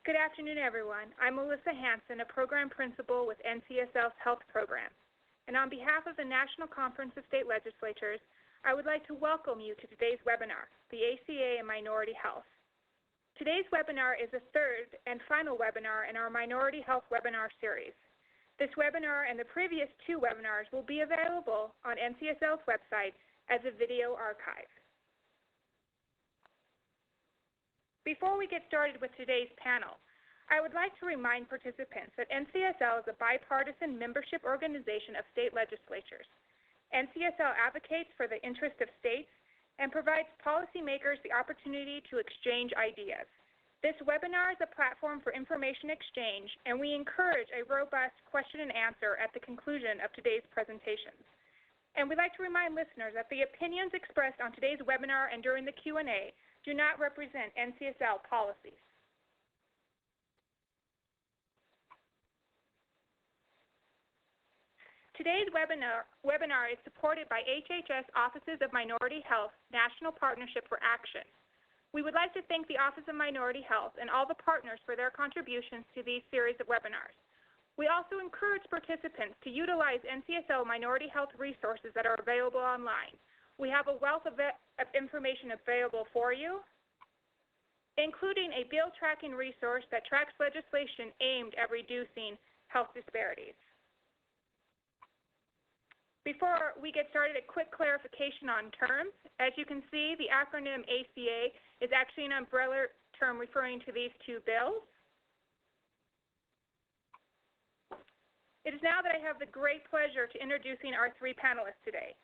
Good afternoon, everyone. I'm Melissa Hanson, a program principal with NCSL's Health Program. And on behalf of the National Conference of State Legislatures, I would like to welcome you to today's webinar, the ACA and Minority Health. Today's webinar is the third and final webinar in our Minority Health webinar series. This webinar and the previous two webinars will be available on NCSL's website as a video archive. Before we get started with today's panel, I would like to remind participants that NCSL is a bipartisan membership organization of state legislatures. NCSL advocates for the interest of states and provides policymakers the opportunity to exchange ideas. This webinar is a platform for information exchange, and we encourage a robust question and answer at the conclusion of today's presentations. And we'd like to remind listeners that the opinions expressed on today's webinar and during the Q&A do not represent NCSL policies. Today's webinar is supported by HHS Offices of Minority Health National Partnership for Action. We would like to thank the Office of Minority Health and all the partners for their contributions to these series of webinars. We also encourage participants to utilize NCSL Minority Health resources that are available online. We have a wealth of information available for you, including a bill tracking resource that tracks legislation aimed at reducing health disparities. Before we get started, a quick clarification on terms. As you can see, the acronym ACA is actually an umbrella term referring to these two bills. It is now that I have the great pleasure to introducing our three panelists today.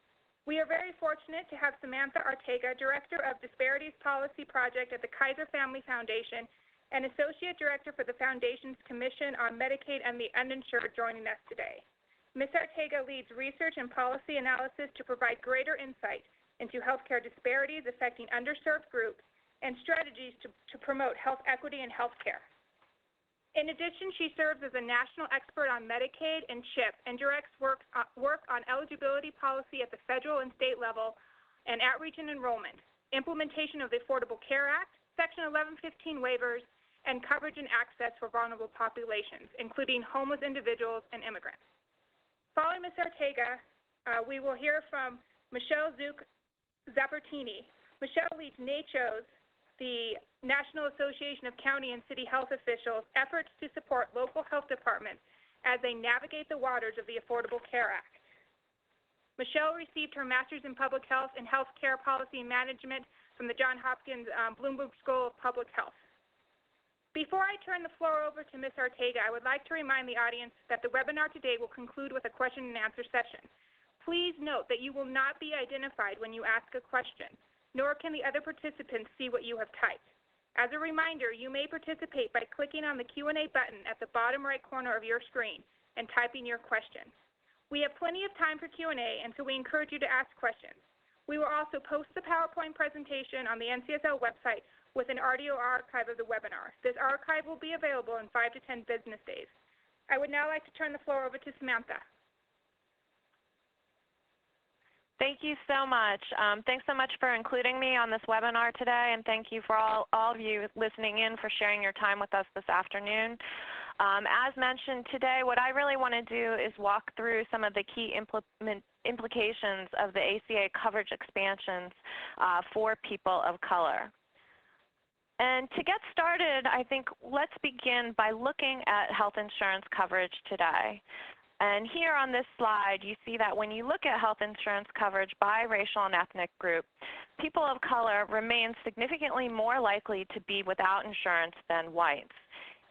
We are very fortunate to have Samantha Ortega, Director of Disparities Policy Project at the Kaiser Family Foundation and Associate Director for the Foundation's Commission on Medicaid and the Uninsured, joining us today. Ms. Ortega leads research and policy analysis to provide greater insight into healthcare disparities affecting underserved groups and strategies to promote health equity in healthcare. In addition, she serves as a national expert on Medicaid and CHIP and directs work on eligibility policy at the federal and state level and outreach and enrollment, implementation of the Affordable Care Act, Section 1115 waivers, and coverage and access for vulnerable populations, including homeless individuals and immigrants. Following Ms. Ortega, we will hear from Michelle Zappertini. Michelle leads NACHO's, the National Association of County and City Health Officials, efforts to support local health departments as they navigate the waters of the Affordable Care Act. Michelle received her Master's in Public Health and Healthcare Policy and Management from the Johns Hopkins Bloomberg School of Public Health. Before I turn the floor over to Ms. Ortega, I would like to remind the audience that the webinar today will conclude with a question and answer session. Please note that you will not be identified when you ask a question, nor can the other participants see what you have typed. As a reminder, you may participate by clicking on the Q&A button at the bottom right corner of your screen and typing your question. We have plenty of time for Q&A, and so we encourage you to ask questions. We will also post the PowerPoint presentation on the NCSL website with an audio archive of the webinar. This archive will be available in 5 to 10 business days. I would now like to turn the floor over to Samantha. Thank you so much. Thanks so much for including me on this webinar today, and thank you for all of you listening in for sharing your time with us this afternoon. As mentioned today, what I really want to do is walk through some of the key implications of the ACA coverage expansions for people of color. And to get started, I think let's begin by looking at health insurance coverage today. And here on this slide, you see that when you look at health insurance coverage by racial and ethnic group, people of color remain significantly more likely to be without insurance than whites.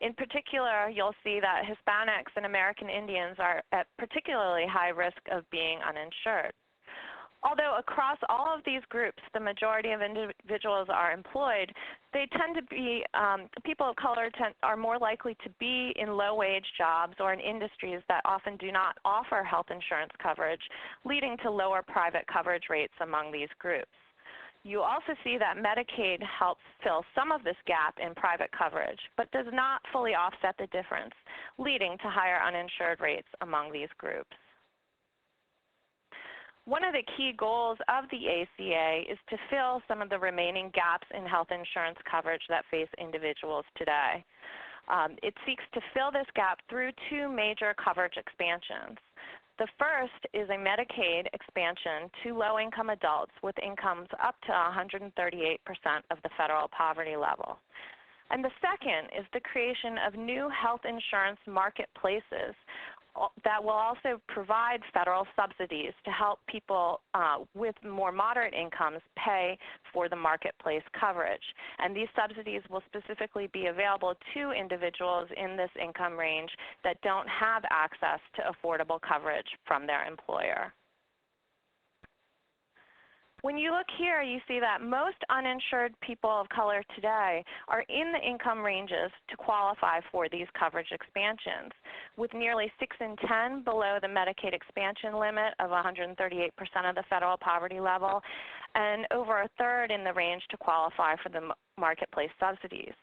In particular, you'll see that Hispanics and American Indians are at particularly high risk of being uninsured. Although across all of these groups, the majority of individuals are employed, they tend to be, people of color are more likely to be in low-wage jobs or in industries that often do not offer health insurance coverage, leading to lower private coverage rates among these groups. You also see that Medicaid helps fill some of this gap in private coverage, but does not fully offset the difference, leading to higher uninsured rates among these groups. One of the key goals of the ACA is to fill some of the remaining gaps in health insurance coverage that face individuals today. It seeks to fill this gap through two major coverage expansions. The first is a Medicaid expansion to low-income adults with incomes up to 138% of the federal poverty level. And the second is the creation of new health insurance marketplaces that will also provide federal subsidies to help people with more moderate incomes pay for the marketplace coverage. And these subsidies will specifically be available to individuals in this income range that don't have access to affordable coverage from their employer. When you look here, you see that most uninsured people of color today are in the income ranges to qualify for these coverage expansions, with nearly 6 in 10 below the Medicaid expansion limit of 138% of the federal poverty level, and over a third in the range to qualify for the marketplace subsidies.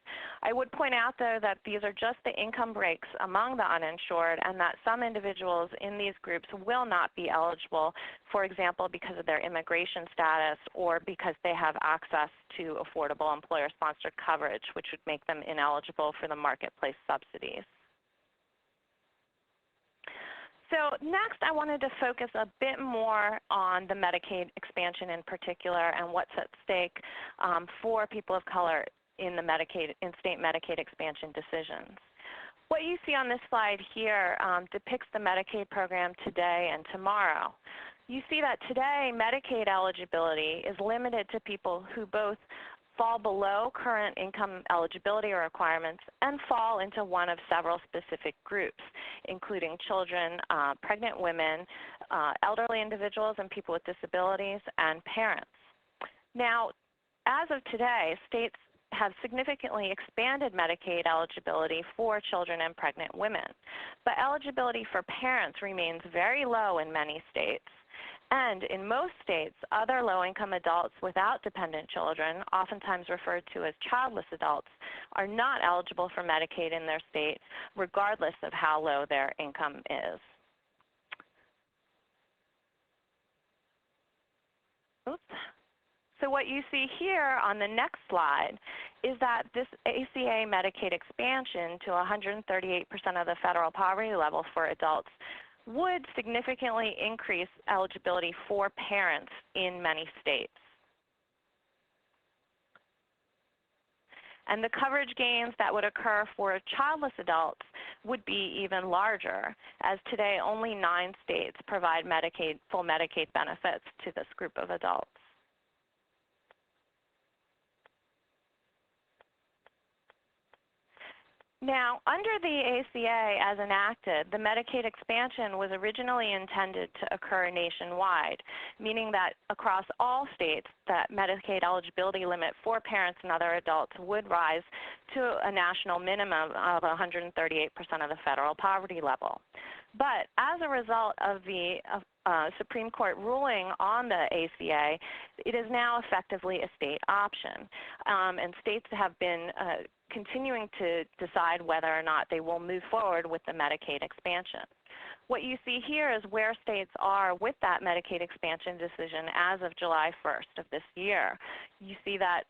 I would point out, though, that these are just the income breaks among the uninsured, and that some individuals in these groups will not be eligible, for example, because of their immigration status or because they have access to affordable employer-sponsored coverage, which would make them ineligible for the marketplace subsidies. So next, I wanted to focus a bit more on the Medicaid expansion in particular and what's at stake for people of color in the state Medicaid expansion decisions. What you see on this slide here depicts the Medicaid program today and tomorrow. You see that today Medicaid eligibility is limited to people who both fall below current income eligibility requirements and fall into one of several specific groups, including children, pregnant women, elderly individuals and people with disabilities, and parents. Now, as of today, states have significantly expanded Medicaid eligibility for children and pregnant women, but eligibility for parents remains very low in many states. And in most states, other low-income adults without dependent children, oftentimes referred to as childless adults, are not eligible for Medicaid in their state, regardless of how low their income is. Oops. So what you see here on the next slide is that this ACA Medicaid expansion to 138% of the federal poverty level for adults would significantly increase eligibility for parents in many states. And the coverage gains that would occur for childless adults would be even larger, as today only 9 states provide full Medicaid benefits to this group of adults. Now, under the ACA as enacted, the Medicaid expansion was originally intended to occur nationwide, meaning that across all states, that Medicaid eligibility limit for parents and other adults would rise to a national minimum of 138% of the federal poverty level. But as a result of the Supreme Court ruling on the ACA, it is now effectively a state option, and states have been continuing to decide whether or not they will move forward with the Medicaid expansion. What you see here is where states are with that Medicaid expansion decision as of July 1st of this year. You see that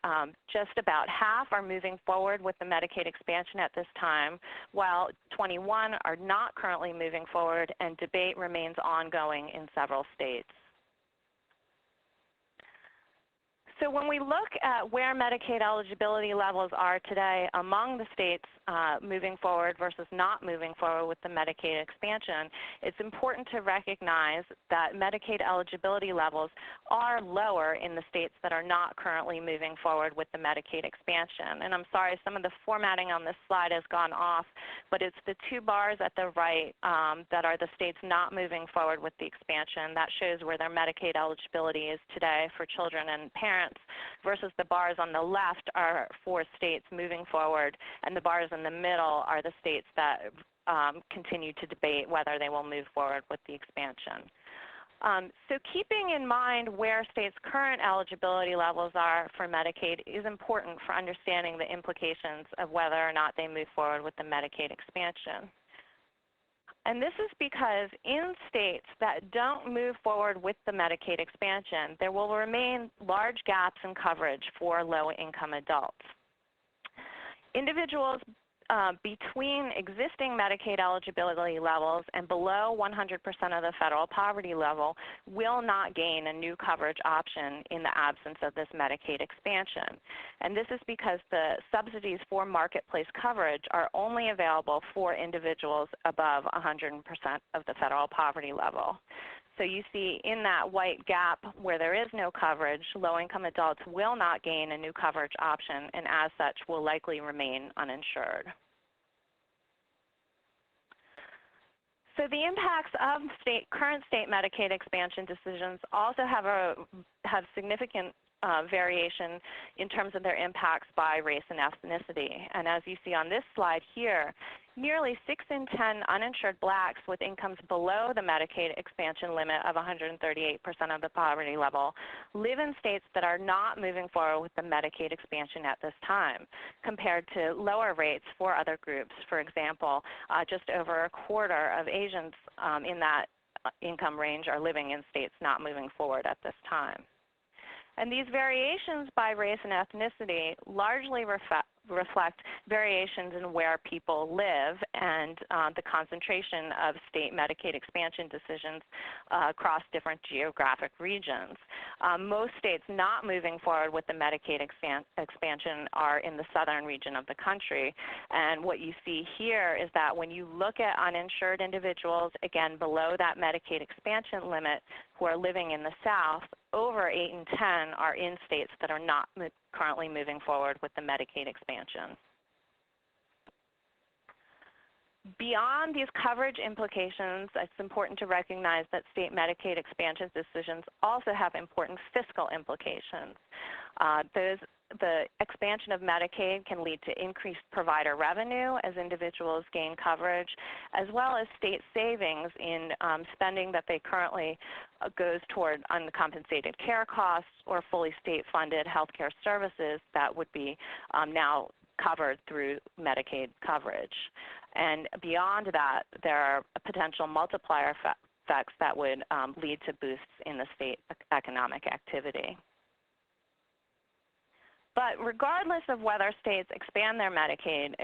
just about half are moving forward with the Medicaid expansion at this time, while 21 are not currently moving forward, and debate remains ongoing in several states. So when we look at where Medicaid eligibility levels are today among the states moving forward versus not moving forward with the Medicaid expansion, it's important to recognize that Medicaid eligibility levels are lower in the states that are not currently moving forward with the Medicaid expansion. And I'm sorry, some of the formatting on this slide has gone off, but it's the 2 bars at the right that are the states not moving forward with the expansion. That shows where their Medicaid eligibility is today for children and parents, versus the bars on the left are for states moving forward, and the bars in the middle are the states that continue to debate whether they will move forward with the expansion. So keeping in mind where states' current eligibility levels are for Medicaid is important for understanding the implications of whether or not they move forward with the Medicaid expansion. And this is because in states that don't move forward with the Medicaid expansion, there will remain large gaps in coverage for low-income adults. Individuals between existing Medicaid eligibility levels and below 100% of the federal poverty level will not gain a new coverage option in the absence of this Medicaid expansion. And this is because the subsidies for marketplace coverage are only available for individuals above 100% of the federal poverty level. So you see in that white gap where there is no coverage, low-income adults will not gain a new coverage option and as such will likely remain uninsured. So the impacts of current state Medicaid expansion decisions also have significant variation in terms of their impacts by race and ethnicity. And as you see on this slide here, nearly 6 in 10 uninsured blacks with incomes below the Medicaid expansion limit of 138% of the poverty level live in states that are not moving forward with the Medicaid expansion at this time, compared to lower rates for other groups. For example, just over a quarter of Asians in that income range are living in states not moving forward at this time. And these variations by race and ethnicity largely reflect variations in where people live and the concentration of state Medicaid expansion decisions across different geographic regions. Most states not moving forward with the Medicaid expansion are in the southern region of the country. And what you see here is that when you look at uninsured individuals, again, below that Medicaid expansion limit, who are living in the South, over 8 in 10 are in states that are not currently moving forward with the Medicaid expansion. Beyond these coverage implications, it's important to recognize that state Medicaid expansion decisions also have important fiscal implications. The expansion of Medicaid can lead to increased provider revenue as individuals gain coverage, as well as state savings in spending that they currently goes toward uncompensated care costs or fully state-funded healthcare services that would be now covered through Medicaid coverage. And beyond that, there are potential multiplier effects that would lead to boosts in the state economic activity. But regardless of whether states expand their Medicaid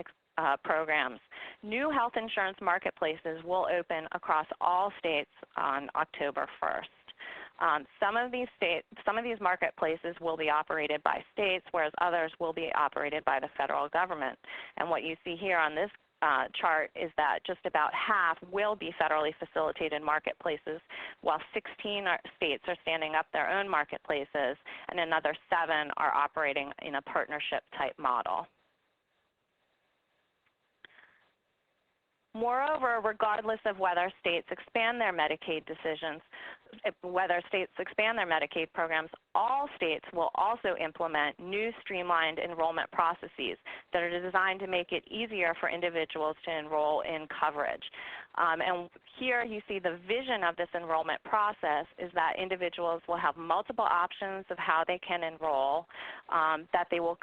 programs, new health insurance marketplaces will open across all states on October 1st. Some of these marketplaces will be operated by states, whereas others will be operated by the federal government. And what you see here on this chart is that just about half will be federally facilitated marketplaces, while 16 states are standing up their own marketplaces, and another 7 are operating in a partnership type model. Moreover, regardless of whether states expand their Medicaid decisions, whether states expand their Medicaid programs, all states will also implement new streamlined enrollment processes that are designed to make it easier for individuals to enroll in coverage. And here you see the vision of this enrollment process is that individuals will have multiple options of how they can enroll, that they will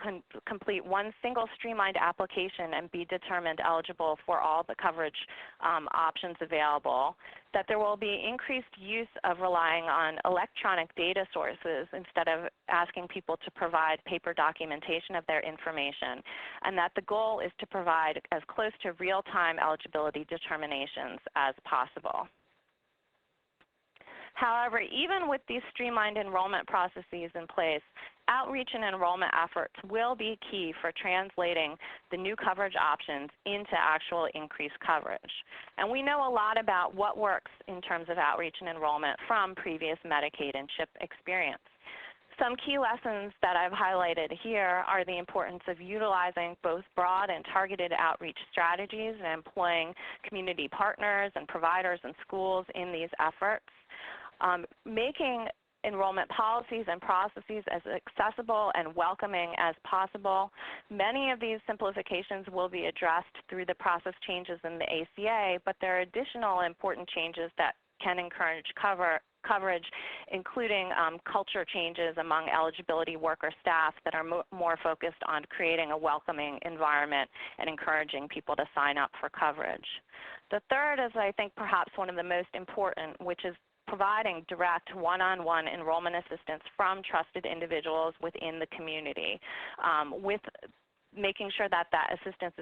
complete one single streamlined application and be determined eligible for all the coverage options available, that there will be increased use of relying on electronic data sources instead of asking people to provide paper documentation of their information, and that the goal is to provide as close to real-time eligibility determinations as possible. However, even with these streamlined enrollment processes in place, outreach and enrollment efforts will be key for translating the new coverage options into actual increased coverage. And we know a lot about what works in terms of outreach and enrollment from previous Medicaid and CHIP experience. Some key lessons that I've highlighted here are the importance of utilizing both broad and targeted outreach strategies and employing community partners and providers and schools in these efforts. Making enrollment policies and processes as accessible and welcoming as possible. Many of these simplifications will be addressed through the process changes in the ACA, but there are additional important changes that can encourage coverage, including culture changes among eligibility worker staff that are more focused on creating a welcoming environment and encouraging people to sign up for coverage. The third is, I think, perhaps one of the most important, which is providing direct one-on-one enrollment assistance from trusted individuals within the community. With making sure that that assistance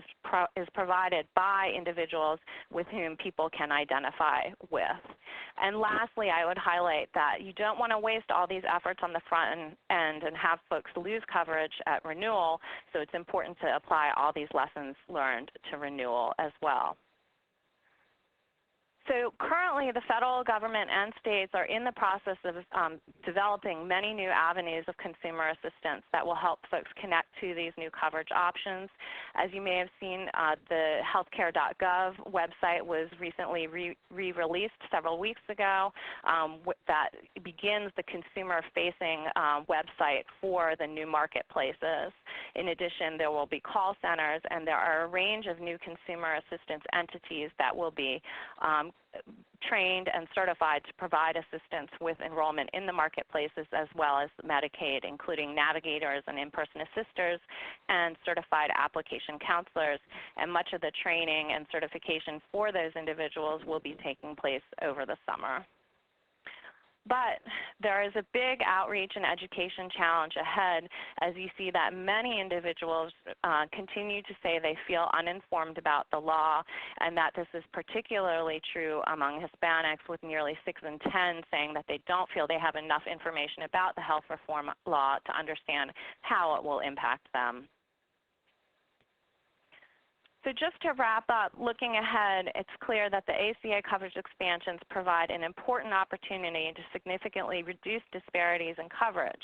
is provided by individuals with whom people can identify with. And lastly, I would highlight that you don't want to waste all these efforts on the front end and have folks lose coverage at renewal, so it's important to apply all these lessons learned to renewal as well. So currently, the federal government and states are in the process of developing many new avenues of consumer assistance that will help folks connect to these new coverage options. As you may have seen, the healthcare.gov website was recently re-released several weeks ago that begins the consumer-facing website for the new marketplaces. In addition, there will be call centers, and there are a range of new consumer assistance entities that will be trained and certified to provide assistance with enrollment in the marketplaces as well as Medicaid, including navigators and in-person assisters and certified application counselors. And much of the training and certification for those individuals will be taking place over the summer. But there is a big outreach and education challenge ahead as you see that many individuals continue to say they feel uninformed about the law, and that this is particularly true among Hispanics, with nearly 6 in 10 saying that they don't feel they have enough information about the health reform law to understand how it will impact them. So just to wrap up, looking ahead, it's clear that the ACA coverage expansions provide an important opportunity to significantly reduce disparities in coverage.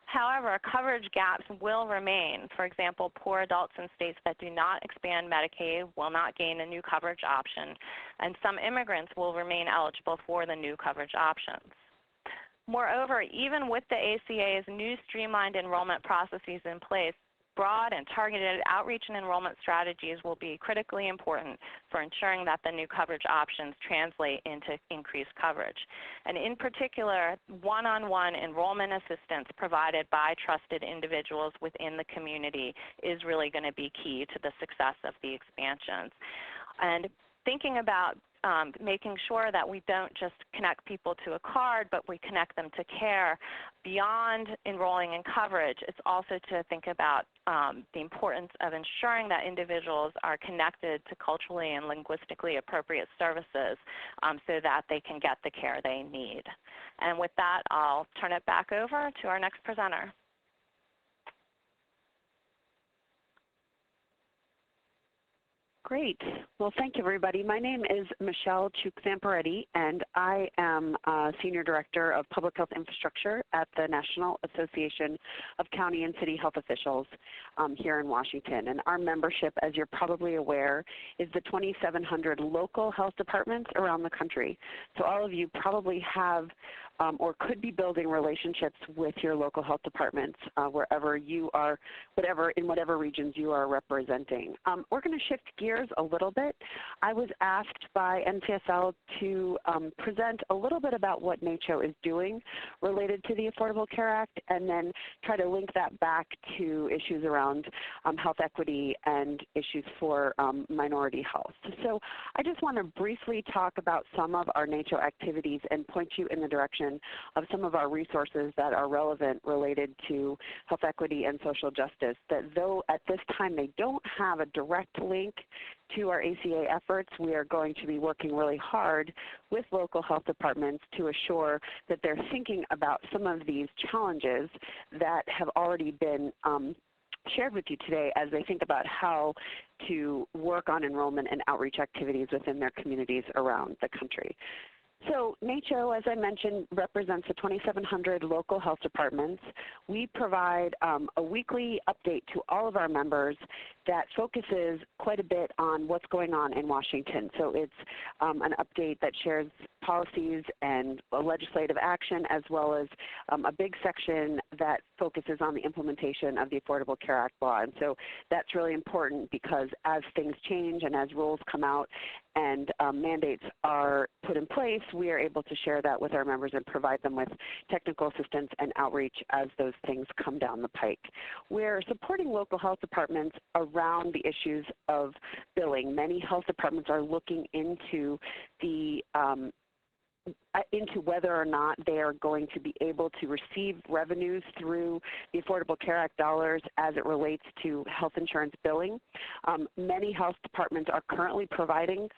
However, coverage gaps will remain. For example, poor adults in states that do not expand Medicaid will not gain a new coverage option, and some immigrants will remain eligible for the new coverage options. Moreover, even with the ACA's new streamlined enrollment processes in place, broad and targeted outreach and enrollment strategies will be critically important for ensuring that the new coverage options translate into increased coverage. And in particular, one-on-one enrollment assistance provided by trusted individuals within the community is really going to be key to the success of the expansions. And thinking about making sure that we don't just connect people to a card, but we connect them to care. Beyond enrolling in coverage, it's also to think about the importance of ensuring that individuals are connected to culturally and linguistically appropriate services so that they can get the care they need. And with that, I'll turn it back over to our next presenter. Great. Well, thank you, everybody. My name is Michelle Chuk-Zamperetti, and I am Senior Director of Public Health Infrastructure at the National Association of County and City Health Officials here in Washington. And our membership, as you're probably aware, is the 2,700 local health departments around the country. So all of you probably have or could be building relationships with your local health departments wherever you are, in whatever regions you are representing. We're going to shift gears a little bit. I was asked by NCSL to present a little bit about what NACCHO is doing related to the Affordable Care Act, and then try to link that back to issues around health equity and issues for minority health. So I just want to briefly talk about some of our NACCHO activities and point you in the direction of some of our resources that are relevant related to health equity and social justice, that though at this time they don't have a direct link to our ACA efforts, we are going to be working really hard with local health departments to assure that they're thinking about some of these challenges that have already been shared with you today as they think about how to work on enrollment and outreach activities within their communities around the country. So NACCHO, as I mentioned, represents the 2,700 local health departments. We provide a weekly update to all of our members that focuses quite a bit on what's going on in Washington. So it's an update that shares policies and legislative action, as well as a big section that focuses on the implementation of the Affordable Care Act law. And so that's really important because as things change and as rules come out and mandates are put in place, we are able to share that with our members and provide them with technical assistance and outreach as those things come down the pike. We're supporting local health departments around the issues of billing. Many health departments are looking into the into whether or not they are going to be able to receive revenues through the Affordable Care Act dollars as it relates to health insurance billing. Many health departments are currently providing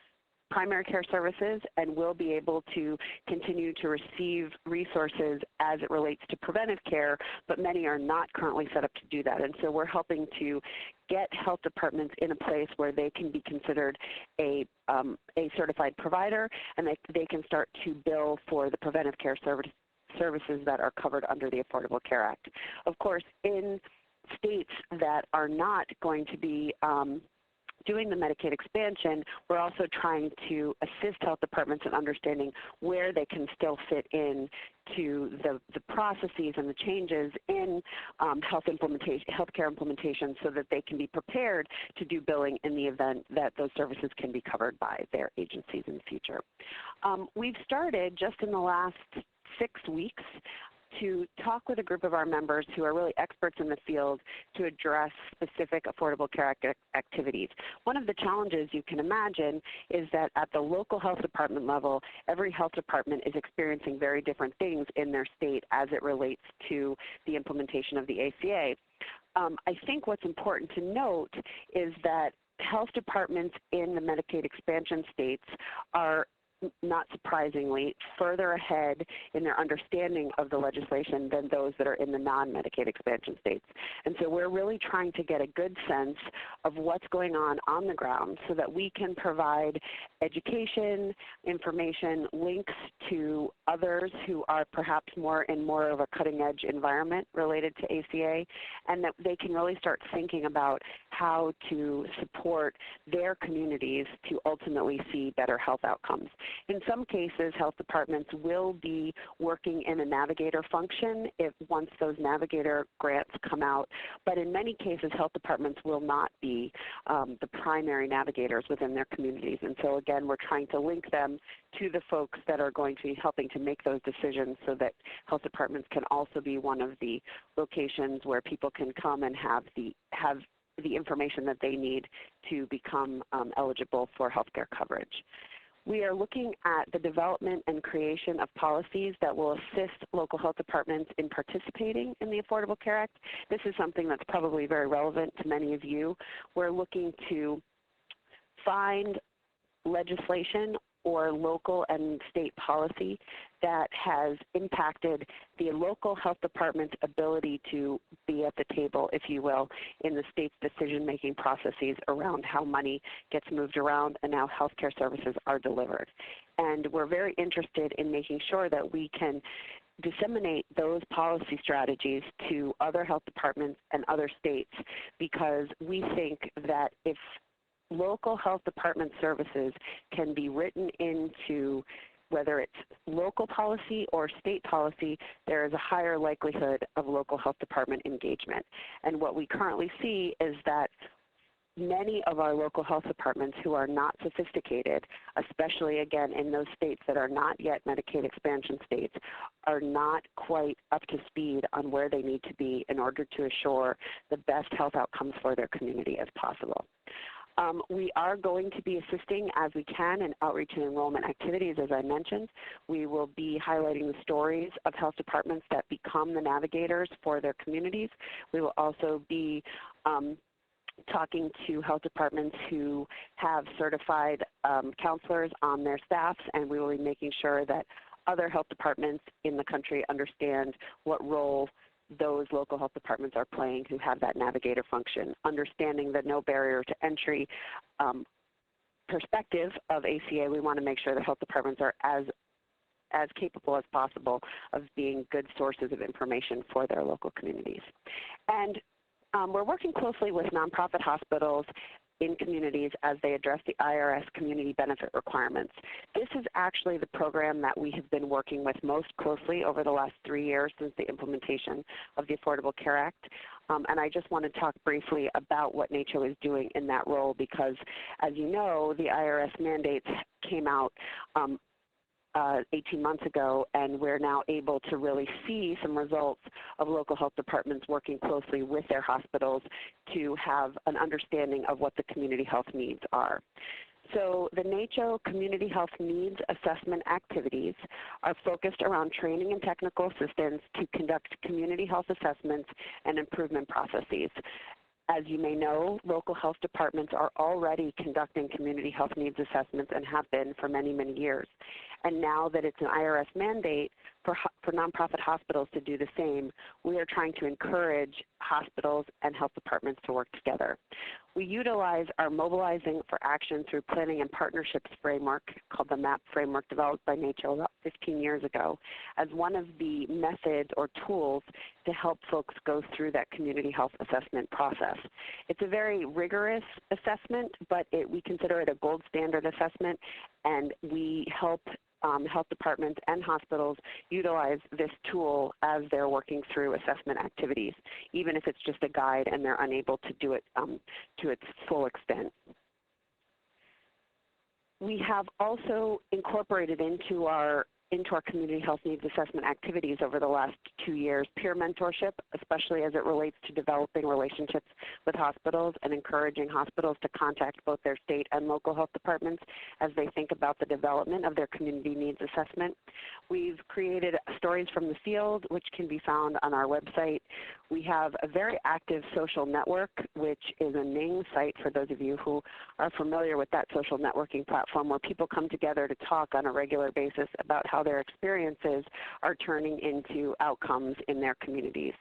primary care services and will be able to continue to receive resources as it relates to preventive care, but many are not currently set up to do that. And so we're helping to get health departments in a place where they can be considered a certified provider, and they can start to bill for the preventive care services that are covered under the Affordable Care Act. Of course, in states that are not going to be doing the Medicaid expansion, we're also trying to assist health departments in understanding where they can still fit in to the processes and the changes in healthcare implementation so that they can be prepared to do billing in the event that those services can be covered by their agencies in the future. We've started just in the last 6 weeks to talk with a group of our members who are really experts in the field to address specific Affordable Care Act activities. One of the challenges you can imagine is that at the local health department level, every health department is experiencing very different things in their state as it relates to the implementation of the ACA. I think what's important to note is that health departments in the Medicaid expansion states are, not surprisingly, further ahead in their understanding of the legislation than those that are in the non-Medicaid expansion states. And so we're really trying to get a good sense of what's going on the ground so that we can provide education, information, links to others who are perhaps more of a cutting-edge environment related to ACA, and that they can really start thinking about how to support their communities to ultimately see better health outcomes. In some cases, health departments will be working in a navigator function once those navigator grants come out, but in many cases, health departments will not be the primary navigators within their communities. And so again, we're trying to link them to the folks that are going to be helping to make those decisions so that health departments can also be one of the locations where people can come and have the information that they need to become eligible for health care coverage. We are looking at the development and creation of policies that will assist local health departments in participating in the Affordable Care Act. This is something that's probably very relevant to many of you. We're looking to find legislation or local and state policy that has impacted the local health department's ability to be at the table, if you will, in the state's decision-making processes around how money gets moved around and how health care services are delivered. And we're very interested in making sure that we can disseminate those policy strategies to other health departments and other states, because we think that if local health department services can be written into whether it's local policy or state policy, there is a higher likelihood of local health department engagement. And what we currently see is that many of our local health departments who are not sophisticated, especially again in those states that are not yet Medicaid expansion states, are not quite up to speed on where they need to be in order to assure the best health outcomes for their community as possible. We are going to be assisting as we can in outreach and enrollment activities, as I mentioned. We will be highlighting the stories of health departments that become the navigators for their communities. We will also be talking to health departments who have certified counselors on their staffs, and we will be making sure that other health departments in the country understand what role those local health departments are playing who have that navigator function, understanding the no barrier to entry perspective of ACA. We want to make sure that health departments are as capable as possible of being good sources of information for their local communities. And we're working closely with nonprofit hospitals in communities as they address the IRS community benefit requirements. This is actually the program that we have been working with most closely over the last 3 years since the implementation of the Affordable Care Act. And I just want to talk briefly about what NACCHO is doing in that role, because as you know, the IRS mandates came out 18 months ago, and we're now able to really see some results of local health departments working closely with their hospitals to have an understanding of what the community health needs are. So the NACCHO Community Health Needs Assessment activities are focused around training and technical assistance to conduct community health assessments and improvement processes. As you may know, local health departments are already conducting community health needs assessments and have been for many, many years. And now that it's an IRS mandate for nonprofit hospitals to do the same, we are trying to encourage hospitals and health departments to work together. We utilize our Mobilizing for Action through Planning and Partnerships framework, called the MAP framework, developed by NACCHO about 15 years ago, as one of the methods or tools to help folks go through that community health assessment process. It's a very rigorous assessment, but we consider it a gold standard assessment, and we help health departments and hospitals utilize this tool as they're working through assessment activities, even if it's just a guide and they're unable to do it to its full extent. We have also incorporated into our community health needs assessment activities over the last 2 years peer mentorship, especially as it relates to developing relationships with hospitals and encouraging hospitals to contact both their state and local health departments as they think about the development of their community needs assessment. We've created stories from the field, which can be found on our website. We have a very active social network, which is a Ning site for those of you who are familiar with that social networking platform, where people come together to talk on a regular basis about how their experiences are turning into outcomes in their communities.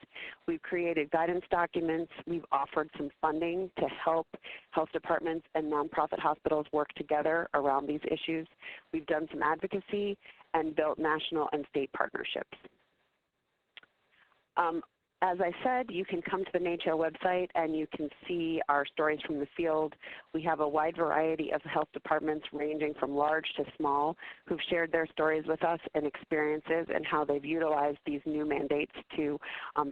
We've created guidance documents. We've offered some funding to help health departments and nonprofit hospitals work together around these issues. We've done some advocacy and built national and state partnerships. As I said, you can come to the NACCHO website and you can see our stories from the field. We have a wide variety of health departments ranging from large to small who've shared their stories with us and experiences and how they've utilized these new mandates to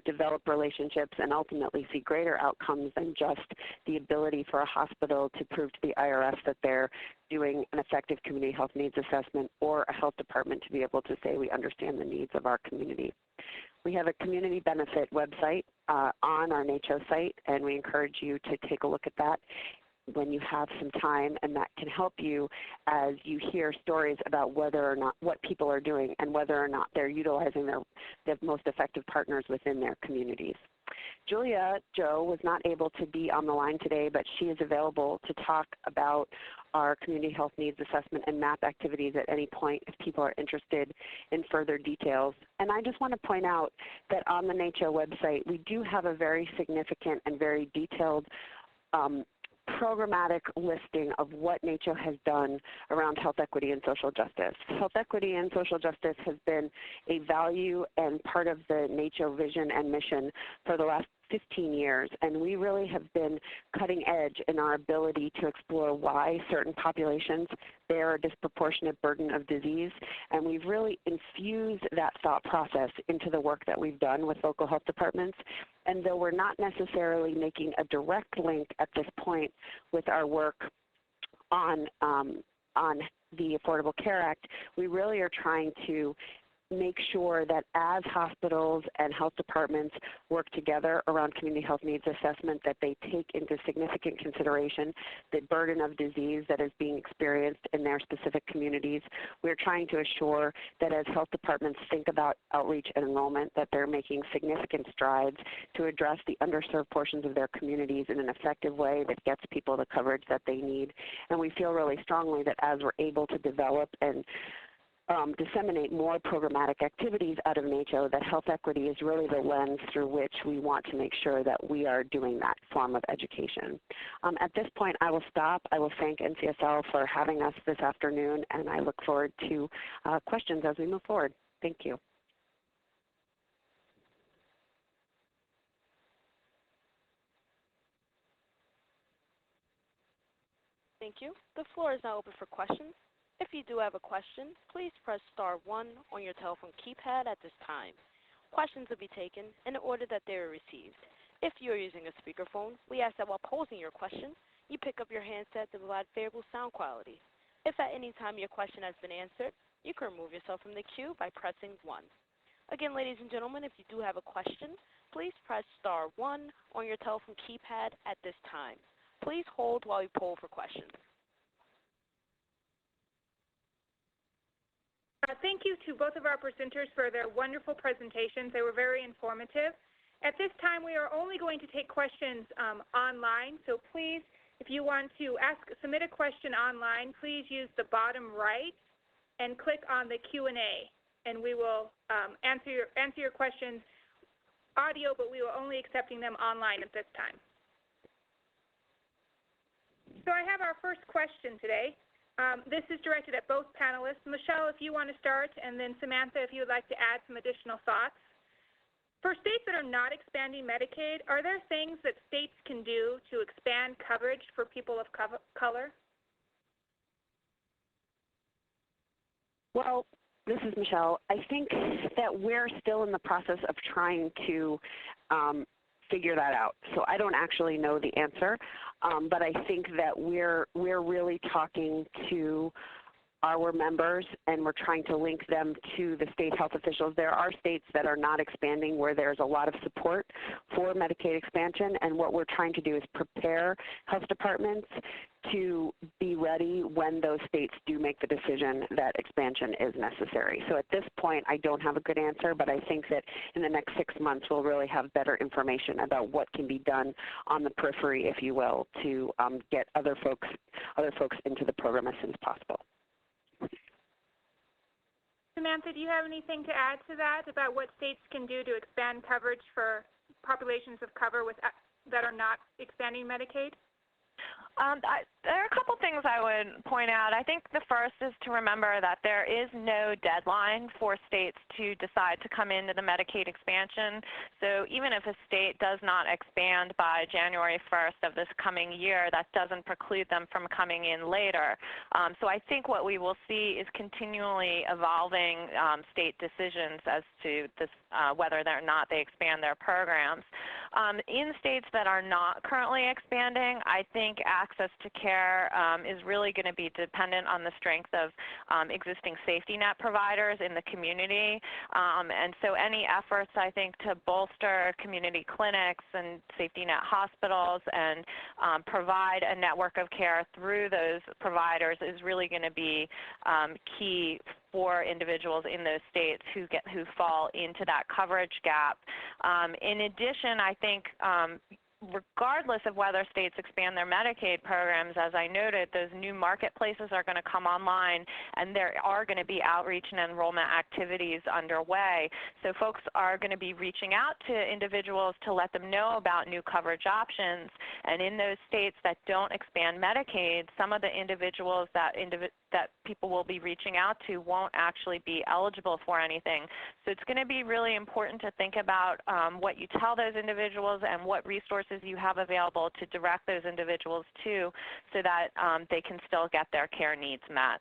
develop relationships and ultimately see greater outcomes than just the ability for a hospital to prove to the IRS that they're doing an effective community health needs assessment, or a health department to be able to say we understand the needs of our community. We have a community benefit website on our NACCHO site, and we encourage you to take a look at that when you have some time, and that can help you as you hear stories about whether or not what people are doing and whether or not they're utilizing their most effective partners within their communities. Julia Joe was not able to be on the line today, but she is available to talk about our community health needs assessment and MAP activities at any point if people are interested in further details. And I just want to point out that on the NACCHO website, we do have a very significant and very detailed programmatic listing of what NACCHO has done around health equity and social justice. Health equity and social justice has been a value and part of the NACCHO vision and mission for the last 15 years, and we really have been cutting edge in our ability to explore why certain populations bear a disproportionate burden of disease, and we've really infused that thought process into the work that we've done with local health departments. And though we're not necessarily making a direct link at this point with our work on the Affordable Care Act, we really are trying to make sure that as hospitals and health departments work together around community health needs assessment, that they take into significant consideration the burden of disease that is being experienced in their specific communities. We're trying to assure that as health departments think about outreach and enrollment, that they're making significant strides to address the underserved portions of their communities in an effective way that gets people the coverage that they need. And we feel really strongly that as we're able to develop and disseminate more programmatic activities out of NACCHO, that health equity is really the lens through which we want to make sure that we are doing that form of education. At this point, I will stop. I will thank NCSL for having us this afternoon, and I look forward to questions as we move forward. Thank you. Thank you. The floor is now open for questions. If you do have a question, please press *1 on your telephone keypad at this time. Questions will be taken in the order that they are received. If you are using a speakerphone, we ask that while posing your question, you pick up your handset to provide favorable sound quality. If at any time your question has been answered, you can remove yourself from the queue by pressing 1. Again, ladies and gentlemen, if you do have a question, please press *1 on your telephone keypad at this time. Please hold while we poll for questions. Thank you to both of our presenters for their wonderful presentations. They were very informative. At this time, we are only going to take questions online, so please, if you want to submit a question online, please use the bottom right and click on the Q&A, and we will answer your questions audio, but we are only accepting them online at this time. So I have our first question today. This is directed at both panelists. Michelle, if you want to start, and then Samantha, if you would like to add some additional thoughts. For states that are not expanding Medicaid, are there things that states can do to expand coverage for people of color? Well, this is Michelle. I think that we're still in the process of trying to figure that out. So I don't actually know the answer, but I think that we're really talking to our members, and we're trying to link them to the state health officials. There are states that are not expanding where there's a lot of support for Medicaid expansion, and what we're trying to do is prepare health departments to be ready when those states do make the decision that expansion is necessary. So at this point, I don't have a good answer, but I think that in the next 6 months, we'll really have better information about what can be done on the periphery, if you will, to get other folks into the program as soon as possible. Samantha, do you have anything to add to that about what states can do to expand coverage for populations of color that are not expanding Medicaid? There are a couple things I would point out. I think the first is to remember that there is no deadline for states to decide to come into the Medicaid expansion. So even if a state does not expand by January 1st of this coming year, that doesn't preclude them from coming in later. So I think what we will see is continually evolving state decisions as to this, whether or not they expand their programs. In states that are not currently expanding, I think access to care is really going to be dependent on the strength of existing safety net providers in the community. And so any efforts, I think, to bolster community clinics and safety net hospitals and provide a network of care through those providers is really going to be key for individuals in those states who fall into that coverage gap. In addition, I think regardless of whether states expand their Medicaid programs, as I noted, those new marketplaces are going to come online, and there are going to be outreach and enrollment activities underway. So folks are going to be reaching out to individuals to let them know about new coverage options. And in those states that don't expand Medicaid, some of the individuals that people will be reaching out to won't actually be eligible for anything. So it's going to be really important to think about what you tell those individuals and what resources you have available to direct those individuals to, so that they can still get their care needs met.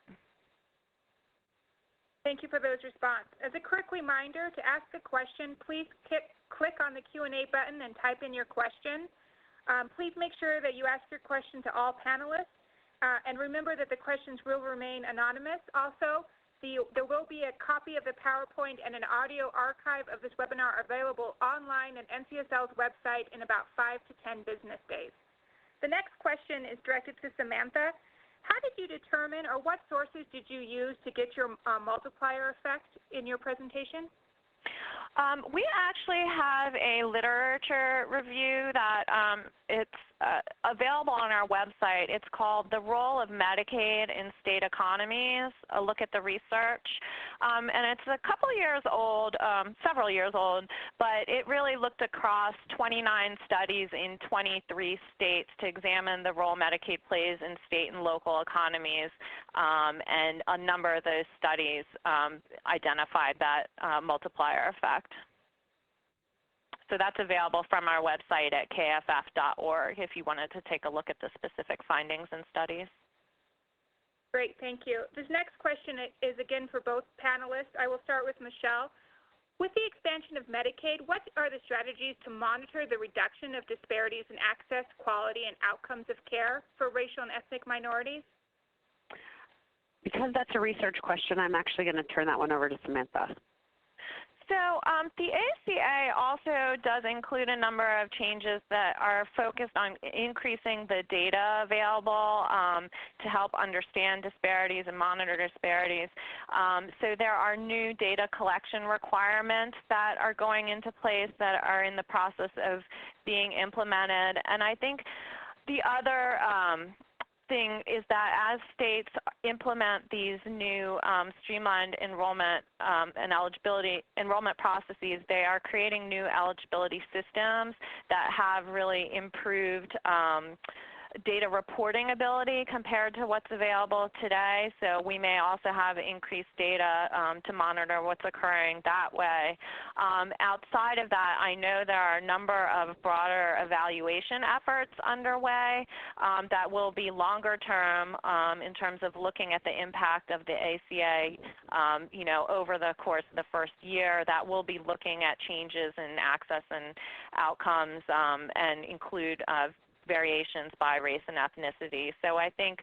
Thank you for those responses. As a quick reminder, to ask a question, please click on the Q&A button and type in your question. Please make sure that you ask your question to all panelists, and remember that the questions will remain anonymous. Also, there will be a copy of the PowerPoint and an audio archive of this webinar available online at NCSL's website in about 5 to 10 business days. The next question is directed to Samantha. How did you determine, or what sources did you use to get your multiplier effect in your presentation? We actually have a literature review that it's available on our website. It's called The Role of Medicaid in State Economies, a look at the research. And it's a couple years old, several years old, but it really looked across 29 studies in 23 states to examine the role Medicaid plays in state and local economies. And a number of those studies identified that multiplier effect. So that's available from our website at kff.org if you wanted to take a look at the specific findings and studies. Great, thank you. This next question is again for both panelists. I will start with Michelle. With the expansion of Medicaid, what are the strategies to monitor the reduction of disparities in access, quality, and outcomes of care for racial and ethnic minorities? Because that's a research question, I'm actually going to turn that one over to Samantha. So the ACA also does include a number of changes that are focused on increasing the data available to help understand disparities and monitor disparities. So there are new data collection requirements that are going into place that are in the process of being implemented. And I think the other thing is that as states implement these new streamlined enrollment and enrollment processes, they are creating new eligibility systems that have really improved data reporting ability compared to what's available today. So we may also have increased data to monitor what's occurring that way. Outside of that, I know there are a number of broader evaluation efforts underway that will be longer term in terms of looking at the impact of the ACA over the course of the first year. That will be looking at changes in access and outcomes and include variations by race and ethnicity. So I think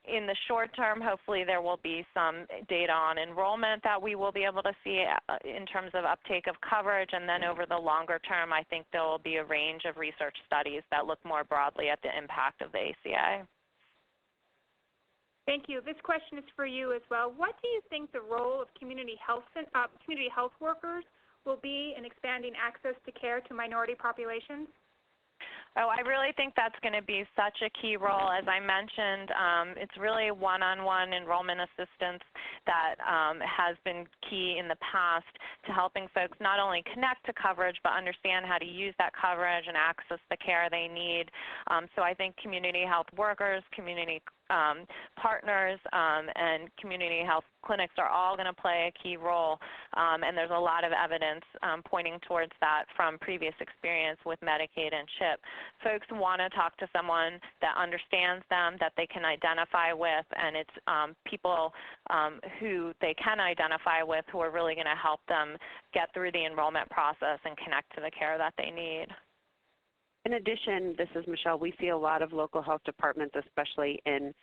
in the short term, hopefully there will be some data on enrollment that we will be able to see in terms of uptake of coverage, and then over the longer term, I think there will be a range of research studies that look more broadly at the impact of the ACA. Thank you. This question is for you as well. What do you think the role of community health workers will be in expanding access to care to minority populations? Oh, I really think that's going to be such a key role. As I mentioned, it's really one-on-one enrollment assistance that has been key in the past to helping folks not only connect to coverage, but understand how to use that coverage and access the care they need. So I think community health workers, community partners, and community health clinics are all going to play a key role, and there's a lot of evidence pointing towards that from previous experience with Medicaid and CHIP. Folks want to talk to someone that understands them, that they can identify with, and it's people who they can identify with who are really going to help them get through the enrollment process and connect to the care that they need. In addition, this is Michelle, we see a lot of local health departments, especially in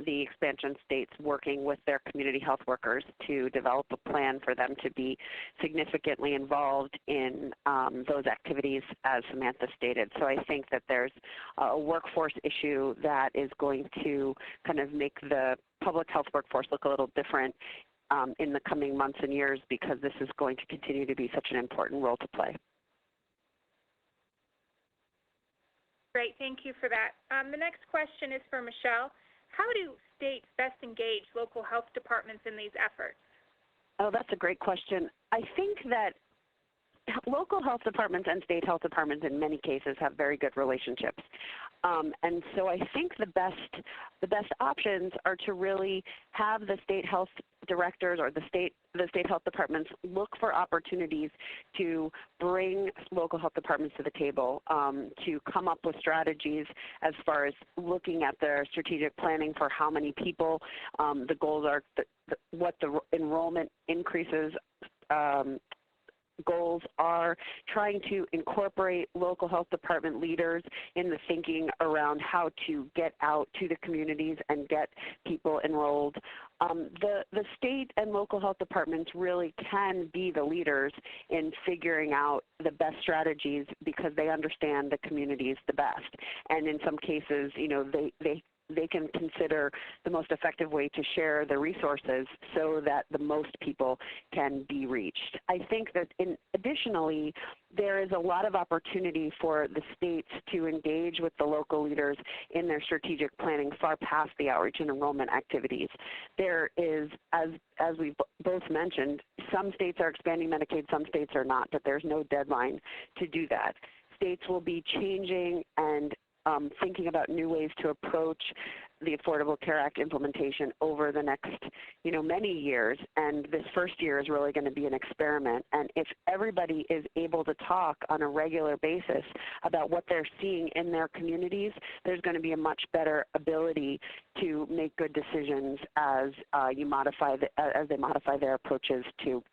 the expansion states, working with their community health workers to develop a plan for them to be significantly involved in those activities, as Samantha stated. So I think that there's a workforce issue that is going to kind of make the public health workforce look a little different in the coming months and years, because this is going to continue to be such an important role to play. Great, thank you for that. The next question is for Michelle. How do states best engage local health departments in these efforts? Oh, that's a great question. I think that local health departments and state health departments in many cases have very good relationships. And so I think the best options are to really have the state health directors or the state health departments look for opportunities to bring local health departments to the table, to come up with strategies as far as looking at their strategic planning for how many people, the goals are, what the enrollment increases goals are, trying to incorporate local health department leaders in the thinking around how to get out to the communities and get people enrolled. The state and local health departments really can be the leaders in figuring out the best strategies because they understand the communities the best. And in some cases, you know, they can consider the most effective way to share the resources so that the most people can be reached. I think that additionally, there is a lot of opportunity for the states to engage with the local leaders in their strategic planning far past the outreach and enrollment activities. There is, as we both mentioned, some states are expanding Medicaid, some states are not, but there's no deadline to do that. States will be changing and thinking about new ways to approach the Affordable Care Act implementation over the next, many years. And this first year is really going to be an experiment. And if everybody is able to talk on a regular basis about what they're seeing in their communities, there's going to be a much better ability to make good decisions as they modify their approaches to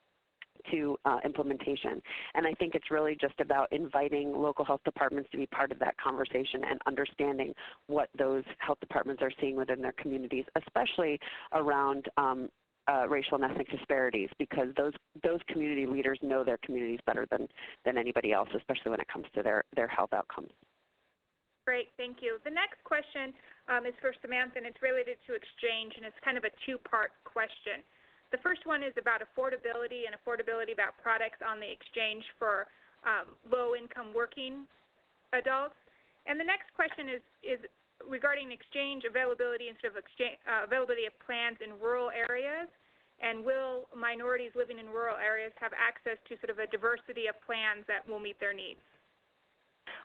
implementation. And I think it's really just about inviting local health departments to be part of that conversation and understanding what those health departments are seeing within their communities, especially around racial and ethnic disparities, because those community leaders know their communities better than anybody else, especially when it comes to their health outcomes. Great, thank you. The next question is for Samantha, and it's related to exchange, and it's kind of a two-part question. The first one is about affordability and affordability about products on the exchange for low-income working adults. And the next question is regarding exchange availability instead of availability of plans in rural areas, and will minorities living in rural areas have access to sort of a diversity of plans that will meet their needs?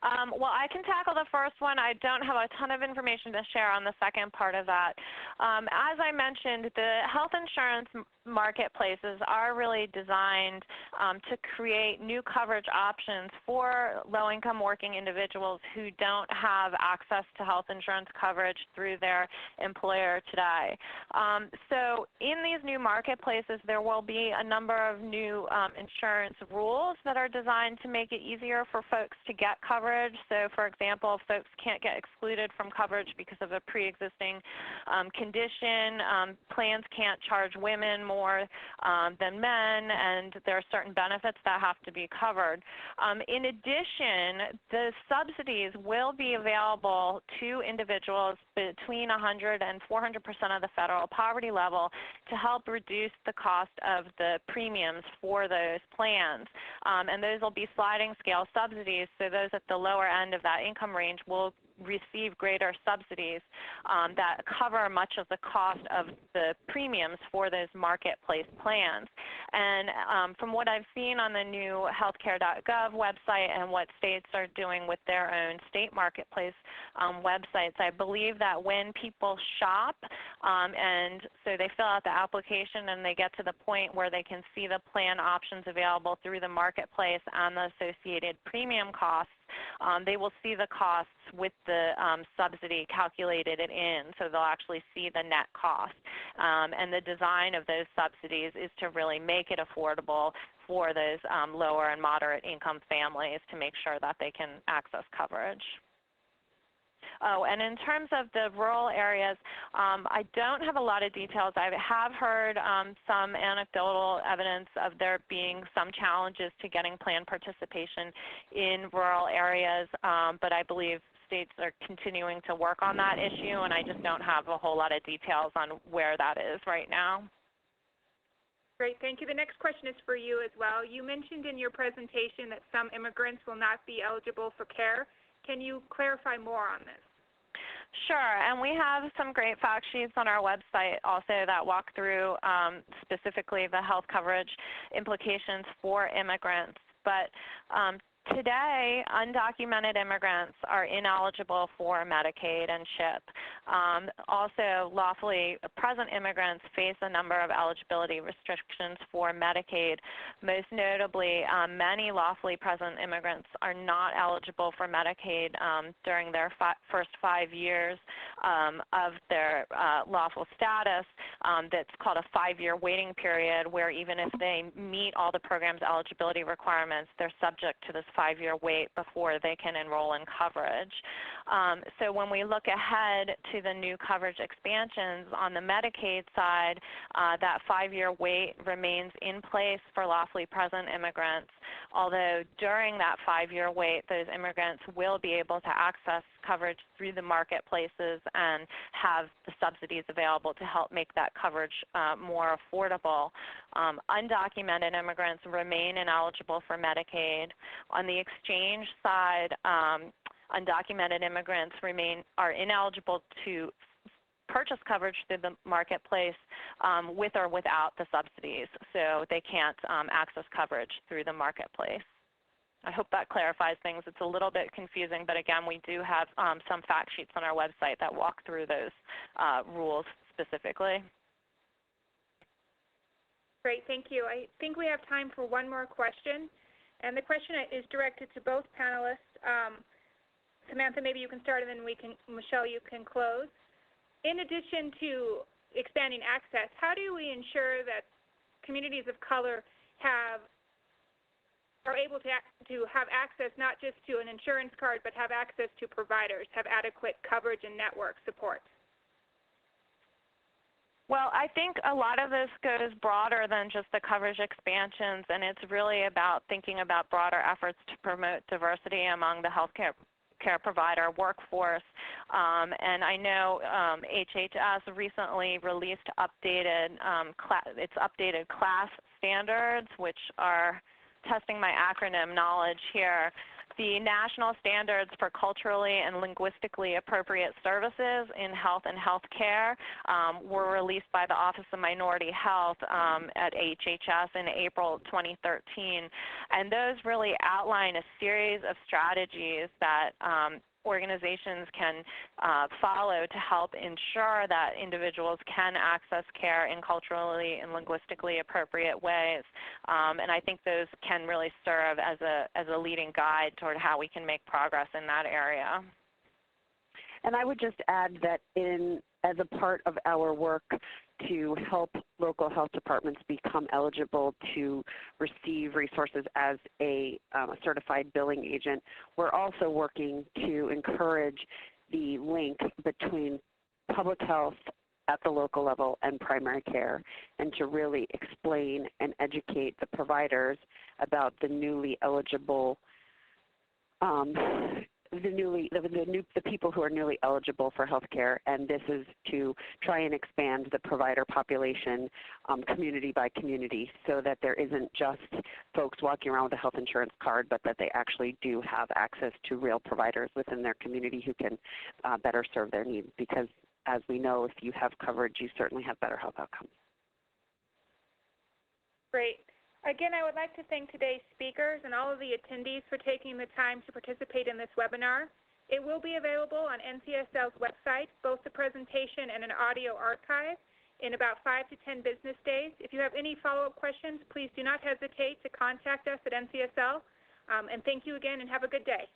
Well, I can tackle the first one. I don't have a ton of information to share on the second part of that. As I mentioned, the health insurance marketplaces are really designed to create new coverage options for low-income working individuals who don't have access to health insurance coverage through their employer today. So in these new marketplaces, there will be a number of new insurance rules that are designed to make it easier for folks to get coverage. So, for example, folks can't get excluded from coverage because of a pre-existing condition. Plans can't charge women more than men, and there are certain benefits that have to be covered. In addition, the subsidies will be available to individuals between 100 and 400% of the federal poverty level to help reduce the cost of the premiums for those plans. And those will be sliding scale subsidies, so those at the lower end of that income range will receive greater subsidies that cover much of the cost of the premiums for those marketplace plans. And from what I've seen on the new healthcare.gov website and what states are doing with their own state marketplace websites, I believe that when people shop and so they fill out the application and they get to the point where they can see the plan options available through the marketplace and the associated premium costs, they will see the costs with the subsidy calculated in, so they'll actually see the net cost. And the design of those subsidies is to really make it affordable for those lower and moderate income families to make sure that they can access coverage. Oh, and in terms of the rural areas, I don't have a lot of details. I have heard some anecdotal evidence of there being some challenges to getting plan participation in rural areas, but I believe states are continuing to work on that issue, and I just don't have a whole lot of details on where that is right now. Great, thank you. The next question is for you as well. You mentioned in your presentation that some immigrants will not be eligible for care. Can you clarify more on this? Sure, and we have some great fact sheets on our website also that walk through specifically the health coverage implications for immigrants. But today, undocumented immigrants are ineligible for Medicaid and CHIP. Also, lawfully present immigrants face a number of eligibility restrictions for Medicaid. Most notably, many lawfully present immigrants are not eligible for Medicaid during their first 5 years of their lawful status. That's called a 5-year waiting period, where even if they meet all the program's eligibility requirements, they're subject to this 5-year wait before they can enroll in coverage. So when we look ahead to the new coverage expansions on the Medicaid side, that 5-year wait remains in place for lawfully present immigrants, although during that 5-year wait, those immigrants will be able to access coverage through the marketplaces and have the subsidies available to help make that coverage more affordable. Undocumented immigrants remain ineligible for Medicaid. On the exchange side, undocumented immigrants are ineligible to purchase coverage through the marketplace with or without the subsidies, so they can't access coverage through the marketplace. I hope that clarifies things. It's a little bit confusing, but again, we do have some fact sheets on our website that walk through those rules specifically. Great, thank you. I think we have time for one more question, and the question is directed to both panelists. Samantha, maybe you can start, and then Michelle, you can close. In addition to expanding access, how do we ensure that communities of color are able to have access not just to an insurance card, but have access to providers, have adequate coverage and network support? Well, I think a lot of this goes broader than just the coverage expansions, and it's really about thinking about broader efforts to promote diversity among the healthcare provider workforce. And I know HHS recently released its updated class standards, which are testing my acronym knowledge here. The national standards for culturally and linguistically appropriate services in health and health care were released by the Office of Minority Health at HHS in April 2013. And those really outline a series of strategies that organizations can follow to help ensure that individuals can access care in culturally and linguistically appropriate ways. And I think those can really serve as a leading guide toward how we can make progress in that area. And I would just add that as a part of our work to help local health departments become eligible to receive resources as a certified billing agent, we're also working to encourage the link between public health at the local level and primary care, and to really explain and educate the providers about the newly eligible the people who are newly eligible for health care, and this is to try and expand the provider population community by community, so that there isn't just folks walking around with a health insurance card, but that they actually do have access to real providers within their community who can better serve their needs, because as we know, if you have coverage, you certainly have better health outcomes. Great. Again, I would like to thank today's speakers and all of the attendees for taking the time to participate in this webinar. It will be available on NCSL's website, both the presentation and an audio archive, in about 5 to 10 business days. If you have any follow-up questions, please do not hesitate to contact us at NCSL. And thank you again, and have a good day.